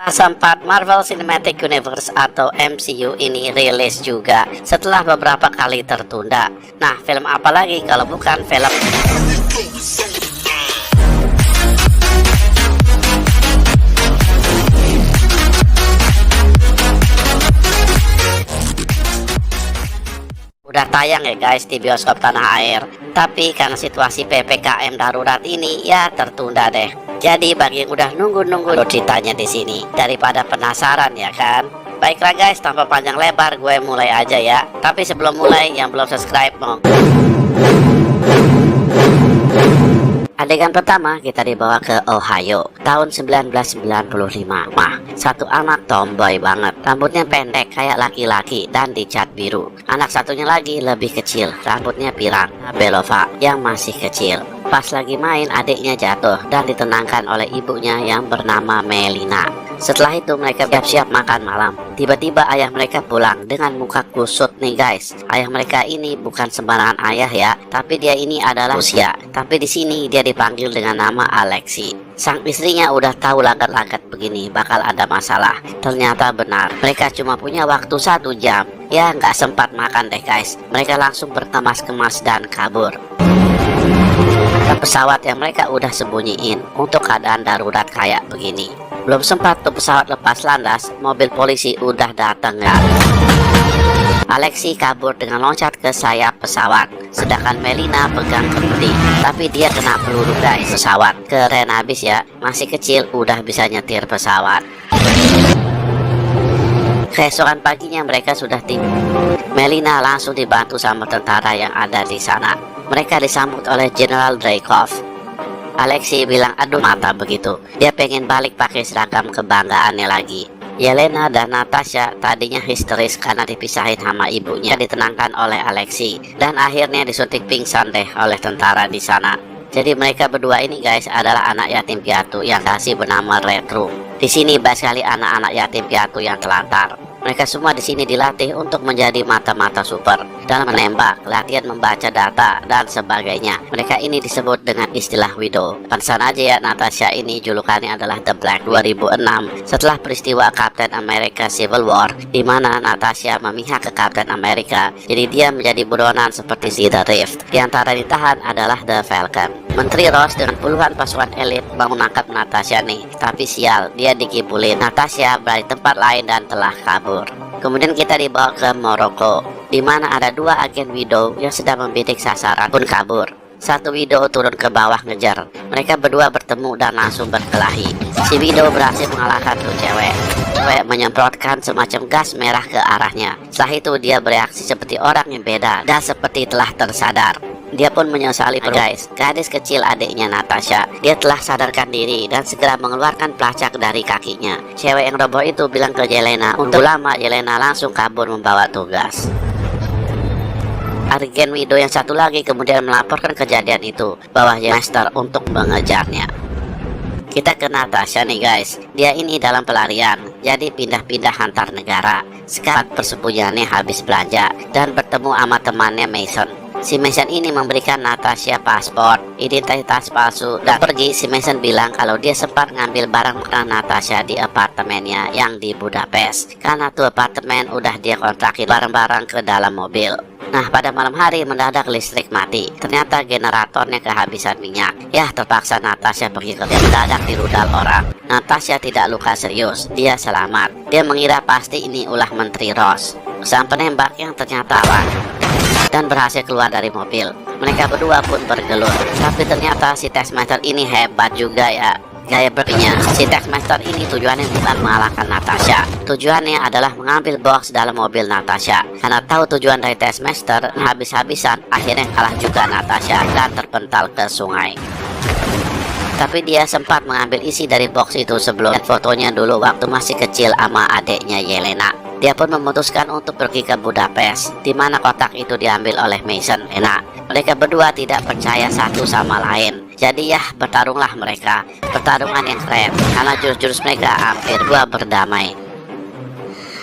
Fase 4 Marvel Cinematic Universe atau MCU ini rilis juga setelah beberapa kali tertunda. Nah, film apa lagi kalau bukan film udah tayang ya guys di bioskop tanah air, tapi karena situasi PPKM darurat ini ya tertunda deh. Jadi bagi yang udah nunggu-nunggu ceritanya di sini daripada penasaran ya kan. Baiklah guys, tanpa panjang lebar gue mulai aja ya. Tapi sebelum mulai, yang belum subscribe mau. Adegan pertama kita dibawa ke Ohio tahun 1995. Satu anak tomboy banget, rambutnya pendek kayak laki-laki dan dicat biru. Anak satunya lagi lebih kecil, rambutnya pirang, Belova yang masih kecil. Pas lagi main, adiknya jatuh dan ditenangkan oleh ibunya yang bernama Melina. Setelah itu mereka siap-siap makan malam. Tiba-tiba ayah mereka pulang dengan muka kusut nih guys. Ayah mereka ini bukan sembarangan ayah ya, tapi dia ini adalah usia. Tapi di sini dia dipanggil dengan nama Alexi. Sang istrinya udah tahu lagat-lagat begini bakal ada masalah. Ternyata benar, mereka cuma punya waktu 1 jam. Ya nggak sempat makan deh guys. Mereka langsung berkemas-kemas dan kabur ke pesawat yang mereka udah sembunyiin untuk keadaan darurat kayak begini. Belum sempat tuh pesawat lepas landas, mobil polisi udah datang ya. Alexi kabur dengan loncat ke sayap pesawat, sedangkan Melina pegang kemudi. Tapi dia kena peluru guys. Pesawat keren habis ya, masih kecil udah bisa nyetir pesawat. Keesokan paginya mereka sudah tiba. Melina langsung dibantu sama tentara yang ada di sana. Mereka disambut oleh General Dreykov. Alexi bilang aduh mata begitu. Dia pengen balik pakai seragam kebanggaannya lagi. Yelena dan Natasha tadinya histeris karena dipisahin sama ibunya, ditenangkan oleh Alexi dan akhirnya disuntik pingsan deh oleh tentara di sana. Jadi mereka berdua ini guys adalah anak yatim piatu yang kasih bernama Red Room. Di sini banyak sekali anak-anak yatim piatu yang telantar. Mereka semua di sini dilatih untuk menjadi mata-mata super dalam menembak, latihan membaca data dan sebagainya. Mereka ini disebut dengan istilah widow. Pantesan aja ya Natasha ini julukannya adalah The Black. 2006 setelah peristiwa Captain America Civil War, di mana Natasha memihak ke Captain America, jadi dia menjadi buronan seperti si The Rift. Di antara ditahan adalah The Falcon. Menteri Ross dengan puluhan pasukan elit mau menangkap Natasha nih, tapi sial, dia dikibulin. Natasha berada di tempat lain dan telah kabur. Kemudian kita dibawa ke Maroko, di mana ada 2 agen widow yang sedang membidik sasaran pun kabur. Satu widow turun ke bawah ngejar. Mereka berdua bertemu dan langsung berkelahi. Si widow berhasil mengalahkan tuh cewek. Cewek menyemprotkan semacam gas merah ke arahnya. Setelah itu dia bereaksi seperti orang yang beda dan seperti telah tersadar. Dia pun menyesali guys, gadis kecil adiknya Natasha. Dia telah sadarkan diri dan segera mengeluarkan pelacak dari kakinya. Cewek yang roboh itu bilang ke Yelena. Untuk lama Yelena langsung kabur membawa tugas. Agen widow yang satu lagi kemudian melaporkan kejadian itu bahwa Master untuk mengejarnya. Kita ke Natasha nih guys. Dia ini dalam pelarian, jadi pindah-pindah antar negara. Sekarang persembunyiannya habis belanja dan bertemu sama temannya Mason. Si Mason ini memberikan Natasha paspor, identitas palsu, dan pergi. Si Mason bilang kalau dia sempat ngambil barang makanan Natasha di apartemennya yang di Budapest. Karena tuh apartemen udah dia kontrakin barang-barang ke dalam mobil. Nah, pada malam hari mendadak listrik mati. Ternyata generatornya kehabisan minyak. Ya, terpaksa Natasha pergi ke mendadak di rudal orang. Natasha tidak luka serius, dia selamat. Dia mengira pasti ini ulah Menteri Ross, sang penembak yang ternyata lawan, dan berhasil keluar dari mobil. Mereka berdua pun bergelut. Tapi ternyata si Taskmaster ini hebat juga ya. Gaya berpinya, si Taskmaster ini tujuannya bukan mengalahkan Natasha. Tujuannya adalah mengambil box dalam mobil Natasha. Karena tahu tujuan dari Taskmaster, habis-habisan akhirnya kalah juga Natasha dan terpental ke sungai. Tapi dia sempat mengambil isi dari box itu sebelum fotonya dulu waktu masih kecil sama adiknya Yelena. Dia pun memutuskan untuk pergi ke Budapest, di mana kotak itu diambil oleh Mason. Mereka berdua tidak percaya satu sama lain. Jadi ya bertarunglah mereka. Pertarungan yang keren karena jurus-jurus mereka hampir dua berdamai.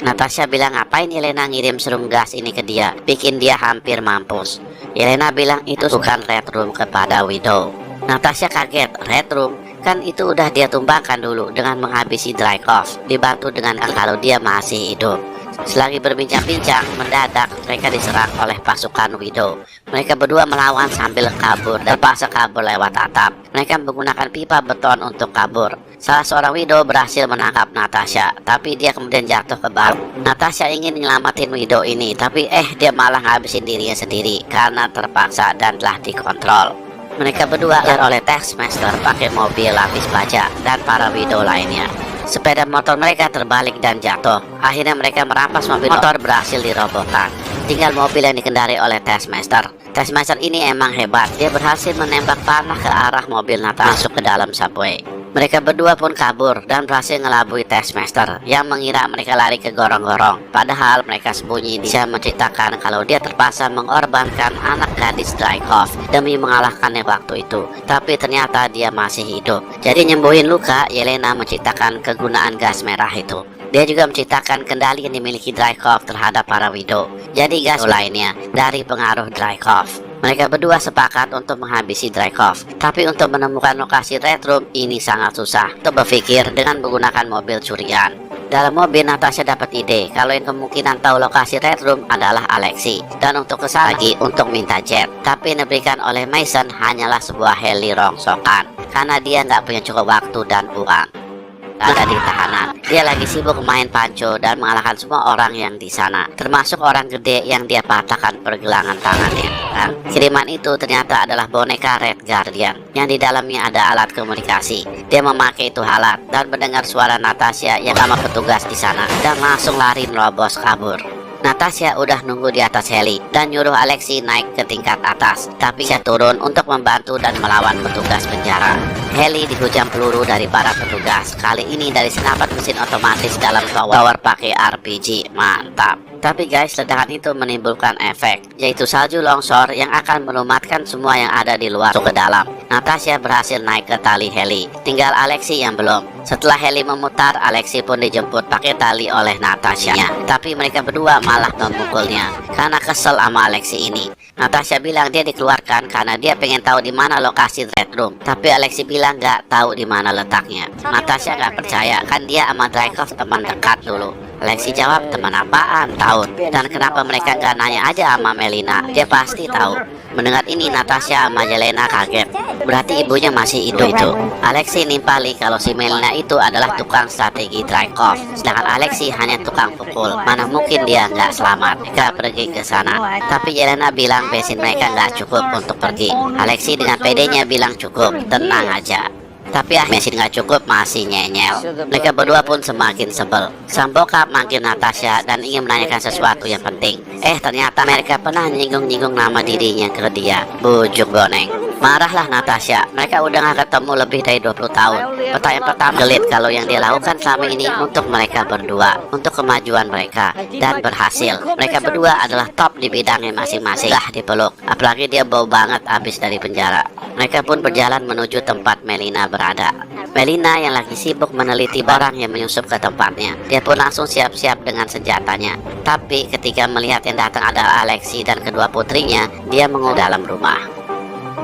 Natasha bilang ngapain Yelena ngirim serum gas ini ke dia, bikin dia hampir mampus. Yelena bilang itu bukan Red Room kepada Widow. Natasha kaget, Red Room? Kan itu udah dia tumbangkan dulu dengan menghabisi Dreykov, dibantu dengan kalau dia masih hidup. Selagi berbincang-bincang, mendadak mereka diserang oleh pasukan Widow. Mereka berdua melawan sambil kabur dan terpaksa kabur lewat atap. Mereka menggunakan pipa beton untuk kabur. Salah seorang Widow berhasil menangkap Natasha, tapi dia kemudian jatuh ke bawah. Natasha ingin menyelamatin Widow ini, tapi dia malah ngabisin dirinya sendiri karena terpaksa dan telah dikontrol. Mereka berdua oleh Taskmaster pakai mobil lapis baja dan para Widow lainnya. Sepeda motor mereka terbalik dan jatuh. Akhirnya mereka merampas mobil motor, berhasil dirobohkan. Tinggal mobil yang dikendari oleh Taskmaster. Taskmaster ini emang hebat. Dia berhasil menembak panah ke arah mobil Natasha masuk ke dalam subway. Mereka berdua pun kabur dan berhasil ngelabui Taskmaster yang mengira mereka lari ke gorong-gorong. Padahal mereka sembunyi. Dia menceritakan kalau dia terpaksa mengorbankan anak gadis Dreykov demi mengalahkannya waktu itu. Tapi ternyata dia masih hidup. Jadi nyembuhin luka, Yelena menceritakan kegunaan gas merah itu. Dia juga menceritakan kendali yang dimiliki Dreykov terhadap para Widow. Jadi gas lainnya dari pengaruh Dreykov. Mereka berdua sepakat untuk menghabisi Dreykov. Tapi untuk menemukan lokasi Red Room ini sangat susah. Untuk berpikir dengan menggunakan mobil curian. Dalam mobil, Natasha dapat ide kalau yang kemungkinan tahu lokasi Red Room adalah Alexei. Dan untuk kesana lagi untuk minta jet. Tapi yang diberikan oleh Mason hanyalah sebuah heli rongsokan. Karena dia nggak punya cukup waktu dan uang. Ada di tahanan. Dia lagi sibuk main panco dan mengalahkan semua orang yang di sana, termasuk orang gede yang dia patahkan pergelangan tangannya. Dan kiriman itu ternyata adalah boneka Red Guardian yang di dalamnya ada alat komunikasi. Dia memakai itu alat dan mendengar suara Natasha yang sama petugas di sana dan langsung lari nerobos kabur. Natasha udah nunggu di atas heli dan nyuruh Alexei naik ke tingkat atas, tapi dia turun untuk membantu dan melawan petugas penjara. Heli dihujam peluru dari para petugas, kali ini dari senapan mesin otomatis dalam tower pakai RPG. Mantap. Tapi guys, ledakan itu menimbulkan efek, yaitu salju longsor yang akan melumatkan semua yang ada di luar ke dalam. Natasha berhasil naik ke tali heli, tinggal Alexei yang belum. Setelah heli memutar, Alexei pun dijemput pakai tali oleh Natasha. Tapi mereka berdua malah memukulnya karena kesel sama Alexei ini. Natasha bilang dia dikeluarkan karena dia pengen tahu di mana lokasi Red Room. Tapi Alexei bilang nggak tahu di mana letaknya. Natasha nggak percaya, kan dia sama Dreykov teman dekat dulu. Alexei jawab, teman apaan? Tahu. Dan kenapa mereka nggak nanya aja sama Melina? Dia pasti tahu. Mendengar ini, Natasha sama Yelena kaget. Berarti ibunya masih hidup itu. Alexei nimpali kalau si Melina itu adalah tukang strategi Dreykov. Sedangkan Alexei hanya tukang pukul. Mana mungkin dia nggak selamat. Mereka pergi ke sana. Tapi Yelena bilang bensin mereka nggak cukup untuk pergi. Alexei dengan pedenya bilang cukup. Tenang aja. Tapi mesin nggak cukup, masih nyenyel. Mereka berdua pun semakin sebel. Sang bokap manggil Natasha dan ingin menanyakan sesuatu yang penting. Ternyata mereka pernah nyinggung-nyinggung nama dirinya ke dia. Bujuk boneng. Marahlah Natasha. Mereka udah gak ketemu lebih dari 20 tahun. Pertanyaan pertama gelit kalau yang dia lakukan selama ini untuk mereka berdua, untuk kemajuan mereka, dan berhasil. Mereka berdua adalah top di bidangnya masing-masing. Lah dipeluk. Apalagi dia bau banget habis dari penjara. Mereka pun berjalan menuju tempat Melina berada. Melina yang lagi sibuk meneliti barang yang menyusup ke tempatnya. Dia pun langsung siap-siap dengan senjatanya. Tapi ketika melihat yang datang adalah Alexei dan kedua putrinya, dia mengurung dalam rumah.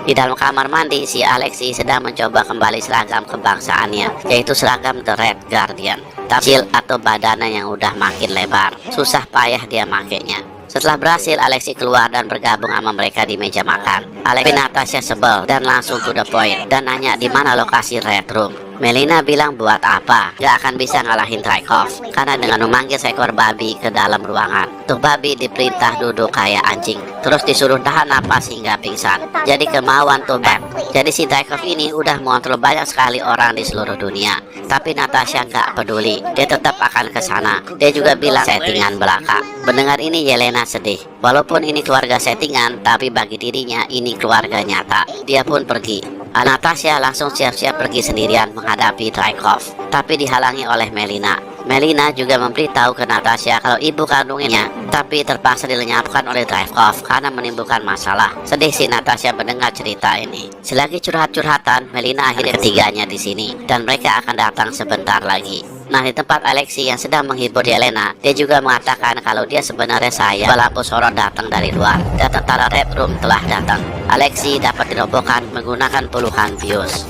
Di dalam kamar mandi, si Alexei sedang mencoba kembali seragam kebangsaannya, yaitu seragam The Red Guardian. Kecil atau badannya yang udah makin lebar. Susah payah dia makainya. Setelah berhasil, Alexei keluar dan bergabung sama mereka di meja makan. Natasha sebel dan langsung to the point dan nanya di mana lokasi Red Room. Melina bilang buat apa? Gak akan bisa ngalahin Dreykov karena dengan memanggil seekor babi ke dalam ruangan. Tuh babi diperintah duduk kayak anjing, terus disuruh tahan napas hingga pingsan. Jadi kemauan tuh bad. Jadi si Dreykov ini udah mengontrol banyak sekali orang di seluruh dunia. Tapi Natasha gak peduli, dia tetap akan ke sana. Dia juga bilang settingan belaka. Mendengar ini Yelena sedih. Walaupun ini keluarga settingan, tapi bagi dirinya ini keluarga nyata. Dia pun pergi. Natasha langsung siap-siap pergi sendirian menghadapi Dreykov, tapi dihalangi oleh Melina. Melina juga memberitahu ke Natasha kalau ibu kandungnya, tapi terpaksa dilenyapkan oleh Dreykov karena menimbulkan masalah. Sedih si Natasha mendengar cerita ini. Selagi curhat-curhatan, Melina akhirnya ketiganya di sini, dan mereka akan datang sebentar lagi. Nah, di tempat Alexei yang sedang menghibur Yelena, dia juga mengatakan kalau dia sebenarnya sayang pelapis horor datang dari luar dan tentara Red Room telah datang. Alexei dapat dirobohkan menggunakan puluhan bius.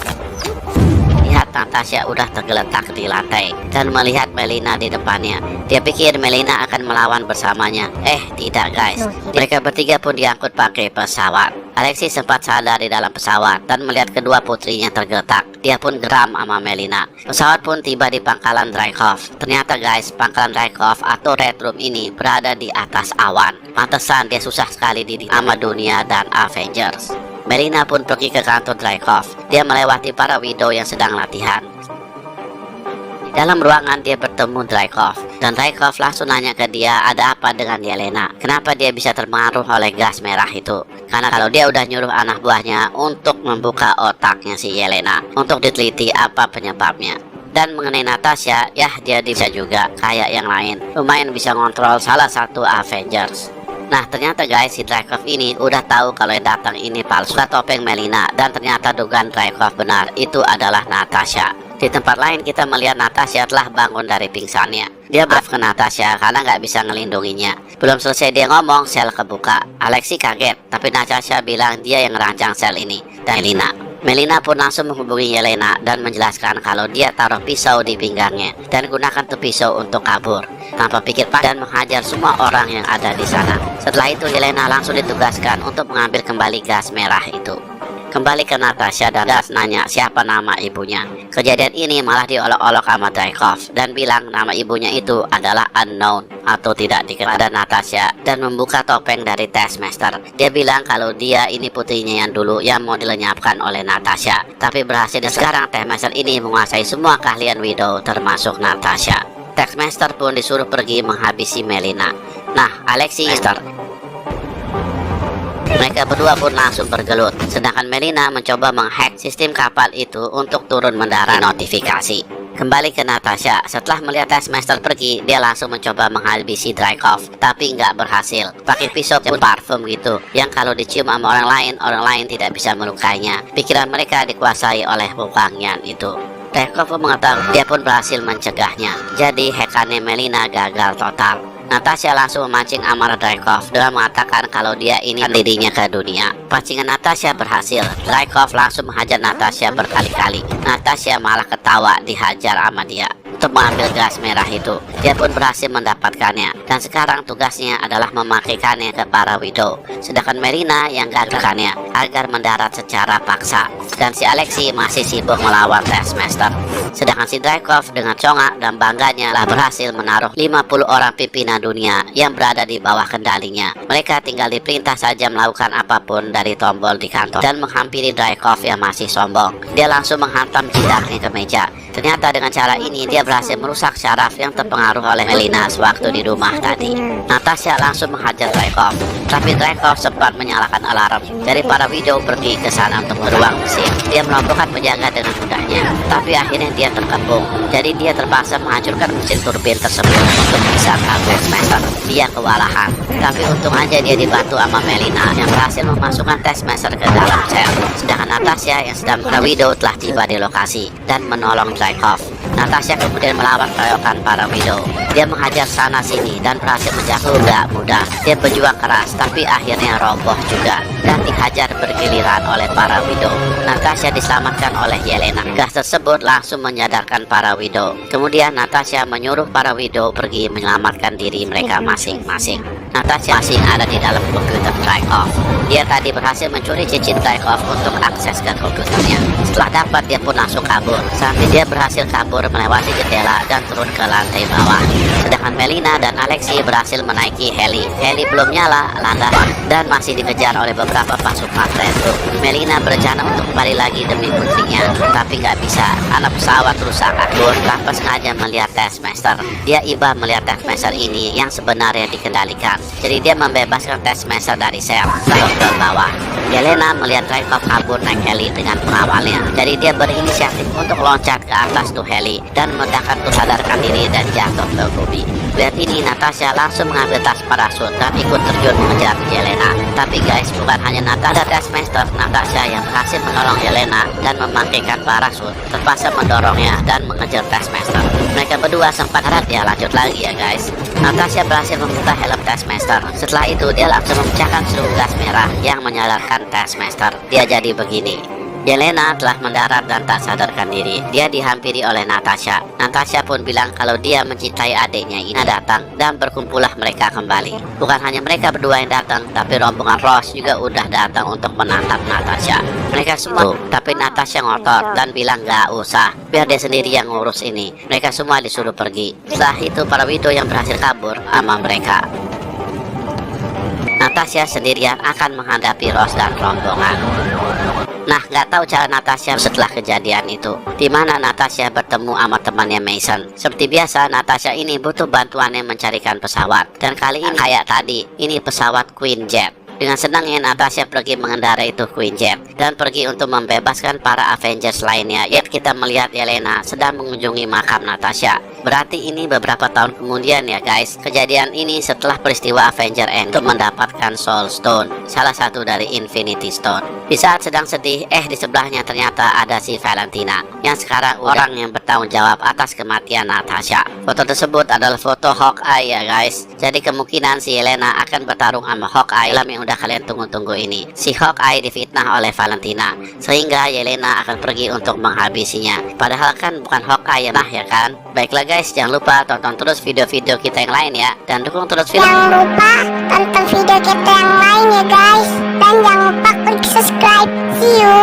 melihat Natasha udah tergeletak di lantai dan melihat Melina di depannya. Dia pikir Melina akan melawan bersamanya. Tidak guys. Mereka bertiga pun diangkut pakai pesawat. Alexi sempat sadar di dalam pesawat dan melihat kedua putrinya tergeletak. Dia pun geram sama Melina. Pesawat pun tiba di pangkalan Dreykov. Ternyata guys, pangkalan Dreykov atau Red Room ini berada di atas awan. Pantesan dia susah sekali di sama dunia dan Avengers. Melina pun pergi ke kantor Dreykov. Dia melewati para widow yang sedang latihan. Dalam ruangan dia bertemu Dreykov, dan Dreykov langsung nanya ke dia ada apa dengan Yelena. Kenapa dia bisa terpengaruh oleh gas merah itu? Karena kalau dia udah nyuruh anak buahnya untuk membuka otaknya si Yelena untuk diteliti apa penyebabnya. Dan mengenai Natasha, ya dia bisa juga kayak yang lain, lumayan bisa ngontrol salah satu Avengers. Nah ternyata guys, si Dreykov ini udah tahu kalau yang datang ini palsu topeng Melina, dan ternyata dugaan Dreykov benar, itu adalah Natasha. Di tempat lain kita melihat Natasha telah bangun dari pingsannya. Dia beraf ke Natasha karena nggak bisa ngelindunginya. Belum selesai dia ngomong, sel kebuka. Alexi kaget, tapi Natasha bilang dia yang merancang sel ini. Dan Melina pun langsung menghubungi Yelena dan menjelaskan kalau dia taruh pisau di pinggangnya dan gunakan tuh pisau untuk kabur tanpa pikir panjang dan menghajar semua orang yang ada di sana. Setelah itu Yelena langsung ditugaskan untuk mengambil kembali gas merah itu. Kembali ke Natasha dan Das nanya siapa nama ibunya. Kejadian ini malah diolok-olok sama Dreykov dan bilang nama ibunya itu adalah unknown atau tidak dikenal. Ada Natasha dan membuka topeng dari Taskmaster. Dia bilang kalau dia ini putrinya yang dulu yang mau dilenyapkan oleh Natasha, tapi berhasil. Dan sekarang Taskmaster ini menguasai semua keahlian Widow termasuk Natasha. Taskmaster pun disuruh pergi menghabisi Melina. Nah, Alexi mereka berdua pun langsung bergelut, sedangkan Melina mencoba menghack sistem kapal itu untuk turun mendarat notifikasi. Kembali ke Natasha, setelah melihat Taskmaster pergi, dia langsung mencoba menghabisi Dreykov, tapi nggak berhasil. Pakai pisau pun parfum gitu, yang kalau dicium sama orang lain tidak bisa melukainya. Pikiran mereka dikuasai oleh Wangian itu. Dreykov pun mengetahui, dia pun berhasil mencegahnya. Jadi hackannya Melina gagal total. Natasha langsung memancing amarah Dreykov dengan mengatakan kalau dia ini dirinya ke dunia. Pancingan Natasha berhasil. Dreykov langsung menghajar Natasha berkali-kali. Natasha malah ketawa dihajar sama dia untuk mengambil gas merah itu. Dia pun berhasil mendapatkannya, dan sekarang tugasnya adalah memakaikannya ke para widow. Sedangkan Melina yang gagalkannya agar mendarat secara paksa, dan si Alexi masih sibuk melawan Taskmaster. Sedangkan si Dreykov dengan congak dan bangganya telah berhasil menaruh 50 orang pimpinan dunia yang berada di bawah kendalinya. Mereka tinggal diperintah saja melakukan apapun dari tombol di kantor dan menghampiri Dreykov yang masih sombong. Dia langsung menghantam jidaknya ke meja. Ternyata dengan cara ini dia berhasil merusak syaraf yang terpengaruh oleh Melina sewaktu di rumah tadi. Natasha langsung menghajar Dreykov, tapi Dreykov sempat menyalakan alarm. Jadi para widow pergi ke sana untuk beruang mesin. Dia melumpuhkan penjaga dengan mudahnya, tapi akhirnya dia terkepung. Jadi dia terpaksa menghancurkan mesin turbin tersebut untuk bisa kabur Taskmaster. Dia kewalahan, tapi untung aja dia dibantu sama Melina yang berhasil memasukkan Taskmaster ke dalam sel. Sedangkan Natasha yang sedang para widow telah tiba di lokasi dan menolong Dreykov. Natasha kemudian melawan keroyokan para widow. Dia menghajar sana sini dan berhasil menjatuh nggak mudah. Dia berjuang keras tapi akhirnya roboh juga dan dihajar bergiliran oleh para widow. Natasha diselamatkan oleh Yelena. Gas tersebut langsung menyadarkan para widow. Kemudian Natasha menyuruh para widow pergi menyelamatkan diri mereka masing-masing. Natasha masih ada di dalam komputer Dreykov. Dia tadi berhasil mencuri cincin Dreykov untuk akses ke komputernya. Setelah dapat dia pun langsung kabur. Sampai dia berhasil kabur melewati jendela dan turun ke lantai bawah. Sedangkan Melina dan Alexi berhasil menaiki heli. Heli belum nyala, landas dan masih dikejar oleh beberapa pasukan Red Room. Melina berencana untuk kembali lagi demi putrinya, tapi nggak bisa karena pesawat rusak kabur tanpa sengaja melihat Taskmaster. Dia iba melihat Taskmaster ini yang sebenarnya dikendalikan. Jadi dia membebaskan Taskmaster dari sel lalu ke bawah. Yelena melihat Dreykov kabur naik heli dengan pengawalnya. Jadi dia berinisiatif untuk loncat ke atas tuh heli dan meledakkan tuh sadarkan diri dan jatuh ke bumi. Lihat ini Natasha langsung mengambil tas parasut dan ikut terjun mengejar Yelena. Tapi guys, bukan hanya Natasha, Taskmaster Natasha yang berhasil menolong Yelena dan memakaikan parasut terpaksa mendorongnya dan mengejar Taskmaster. Mereka berdua sempat harap dia lanjut lagi ya guys. Natasha berhasil membuka helm Taskmaster. Setelah itu dia langsung memecahkan seluruh gas merah yang menyadarkan Taskmaster. Dia jadi begini. Yelena telah mendarat dan tak sadarkan diri. Dia dihampiri oleh Natasha. Natasha pun bilang kalau dia mencintai adiknya ini datang, dan berkumpullah mereka kembali. Bukan hanya mereka berdua yang datang, tapi rombongan Ross juga udah datang untuk menantang Natasha. Mereka semua, tapi Natasha ngotot dan bilang gak usah, biar dia sendiri yang ngurus ini. Mereka semua disuruh pergi. Setelah itu para widow yang berhasil kabur sama mereka. Natasha sendirian akan menghadapi Ross dan rombongan. Nah, nggak tahu cara Natasha setelah kejadian itu, di mana Natasha bertemu sama temannya Mason. Seperti biasa, Natasha ini butuh bantuannya mencarikan pesawat. Dan kali ini kayak tadi, ini pesawat Queen Jet. Dengan senangnya Natasha pergi mengendarai itu Queen Jet dan pergi untuk membebaskan para Avengers lainnya. Yet kita melihat Yelena sedang mengunjungi makam Natasha. Berarti ini beberapa tahun kemudian ya guys. Kejadian ini setelah peristiwa Avenger End untuk mendapatkan Soul Stone, salah satu dari Infinity Stone. Di saat sedang sedih, di sebelahnya ternyata ada si Valentina yang sekarang orang yang bertanggung jawab atas kematian Natasha. Foto tersebut adalah foto Hawkeye ya guys. Jadi kemungkinan si Yelena akan bertarung sama Hawkeye dalam yang udah kalian tunggu-tunggu ini. Si Hawkeye difitnah oleh Valentina sehingga Yelena akan pergi untuk menghabisinya. Padahal kan bukan Hawkeye ya kan. Baiklah guys, jangan lupa tonton terus video-video kita yang lain ya, dan dukung terus video. Jangan lupa tonton video kita yang lain ya guys, dan jangan lupa klik subscribe. See you.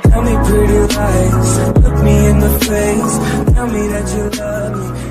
Tell me pretty lies, look me in the face, tell me that you love me.